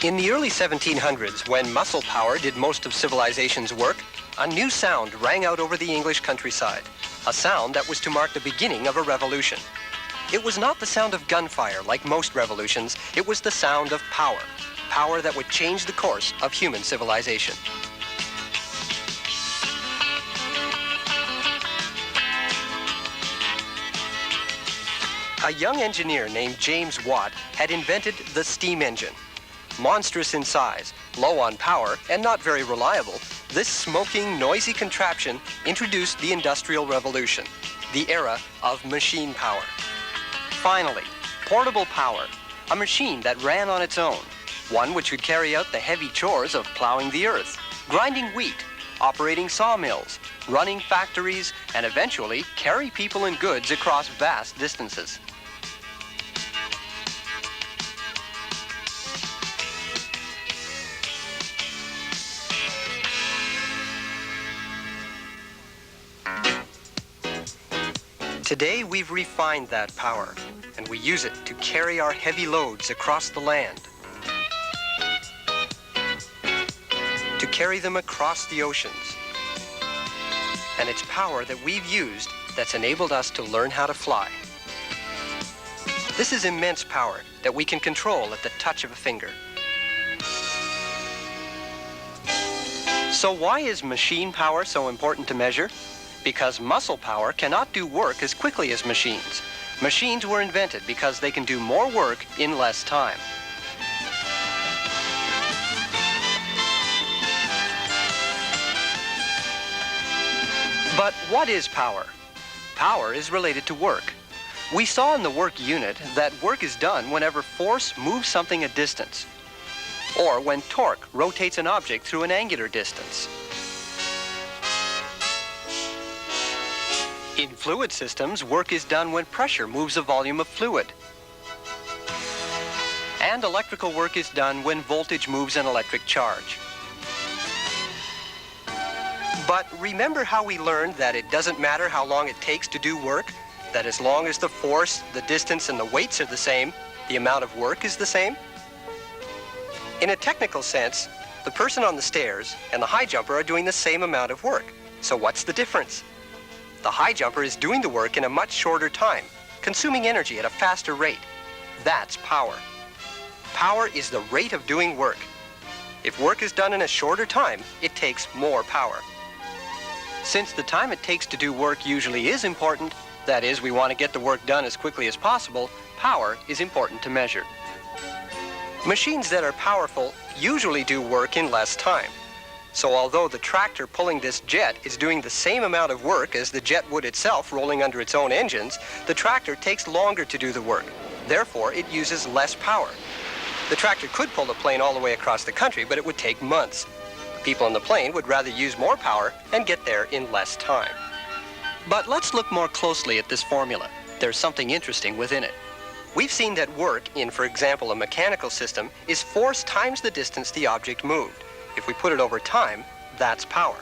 In the early 1700s, when muscle power did most of civilization's work, a new sound rang out over the English countryside, a sound that was to mark the beginning of a revolution. It was not the sound of gunfire like most revolutions, it was the sound of power, power that would change the course of human civilization. A young engineer named James Watt had invented the steam engine. Monstrous in size, low on power, and not very reliable, this smoking, noisy contraption introduced the Industrial Revolution, the era of machine power. Finally, portable power, a machine that ran on its own, one which could carry out the heavy chores of plowing the earth, grinding wheat, operating sawmills, running factories, and eventually carry people and goods across vast distances. Today, we've refined that power, and we use it to carry our heavy loads across the land, to carry them across the oceans. And it's power that we've used that's enabled us to learn how to fly. This is immense power that we can control at the touch of a finger. So why is machine power so important to measure? Because muscle power cannot do work as quickly as machines. Machines were invented because they can do more work in less time. But what is power? Power is related to work. We saw in the work unit that work is done whenever force moves something a distance, or when torque rotates an object through an angular distance. In fluid systems, work is done when pressure moves a volume of fluid. And electrical work is done when voltage moves an electric charge. But remember how we learned that it doesn't matter how long it takes to do work? That as long as the force, the distance, and the weights are the same, the amount of work is the same? In a technical sense, the person on the stairs and the high jumper are doing the same amount of work. So what's the difference? The high jumper is doing the work in a much shorter time, consuming energy at a faster rate. That's power. Power is the rate of doing work. If work is done in a shorter time, it takes more power. Since the time it takes to do work usually is important, that is, we want to get the work done as quickly as possible, power is important to measure. Machines that are powerful usually do work in less time. So although the tractor pulling this jet is doing the same amount of work as the jet would itself rolling under its own engines, the tractor takes longer to do the work. Therefore, it uses less power. The tractor could pull the plane all the way across the country, but it would take months. The people on the plane would rather use more power and get there in less time. But let's look more closely at this formula. There's something interesting within it. We've seen that work in, for example, a mechanical system is force times the distance the object moved. If we put it over time, that's power.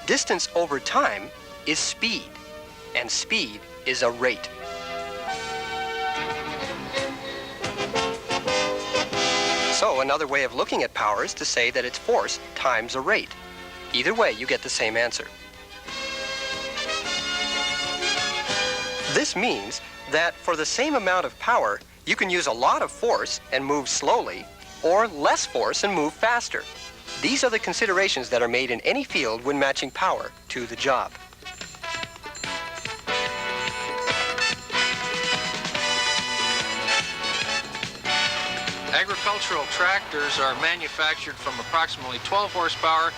Distance over time is speed, and speed is a rate. So another way of looking at power is to say that it's force times a rate. Either way, you get the same answer. This means that for the same amount of power, you can use a lot of force and move slowly, or less force and move faster. These are the considerations that are made in any field when matching power to the job. Agricultural tractors are manufactured from approximately 12 horsepower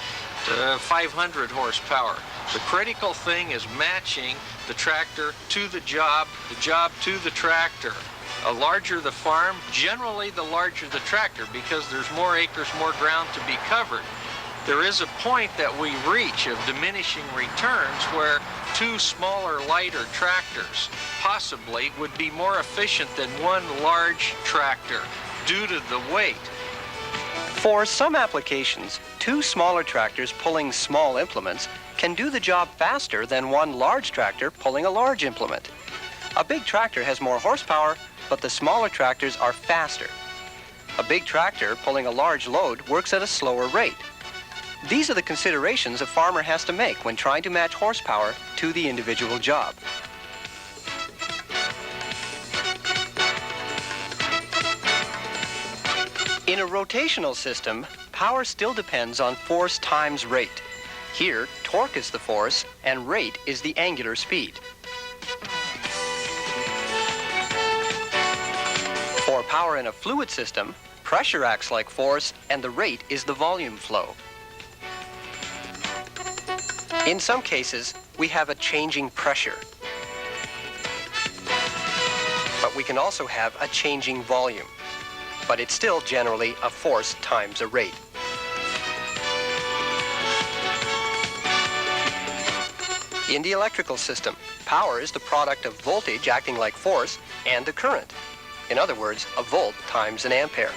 to 500 horsepower. The critical thing is matching the tractor to the job to the tractor. The larger the farm, generally the larger the tractor, because there's more acres, more ground to be covered. There is a point that we reach of diminishing returns where two smaller, lighter tractors possibly would be more efficient than one large tractor due to the weight. For some applications, two smaller tractors pulling small implements can do the job faster than one large tractor pulling a large implement. A big tractor has more horsepower, but the smaller tractors are faster. A big tractor pulling a large load works at a slower rate. These are the considerations a farmer has to make when trying to match horsepower to the individual job. In a rotational system, power still depends on force times rate. Here, torque is the force and rate is the angular speed. For power in a fluid system, pressure acts like force and the rate is the volume flow. In some cases, we have a changing pressure. But we can also have a changing volume. But it's still generally a force times a rate. In the electrical system, power is the product of voltage acting like force and the current. In other words, a volt times an ampere.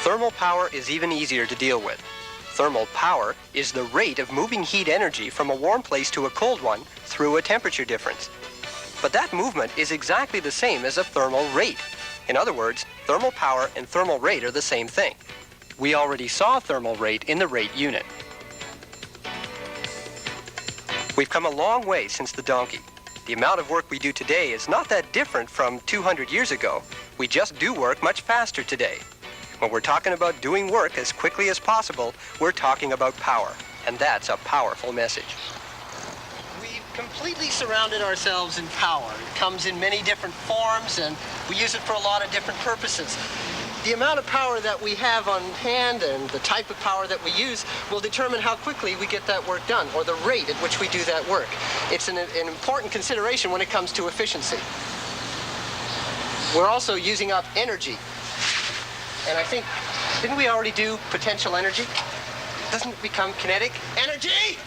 Thermal power is even easier to deal with. Thermal power is the rate of moving heat energy from a warm place to a cold one through a temperature difference. But that movement is exactly the same as a thermal rate. In other words, thermal power and thermal rate are the same thing. We already saw thermal rate in the rate unit. We've come a long way since the donkey. The amount of work we do today is not that different from 200 years ago. We just do work much faster today. When we're talking about doing work as quickly as possible, we're talking about power, and that's a powerful message. We've completely surrounded ourselves in power. It comes in many different forms, and we use it for a lot of different purposes. The amount of power that we have on hand and the type of power that we use will determine how quickly we get that work done, or the rate at which we do that work. It's an important consideration when it comes to efficiency. We're also using up energy. And I think, didn't we already do potential energy? Doesn't it become kinetic energy?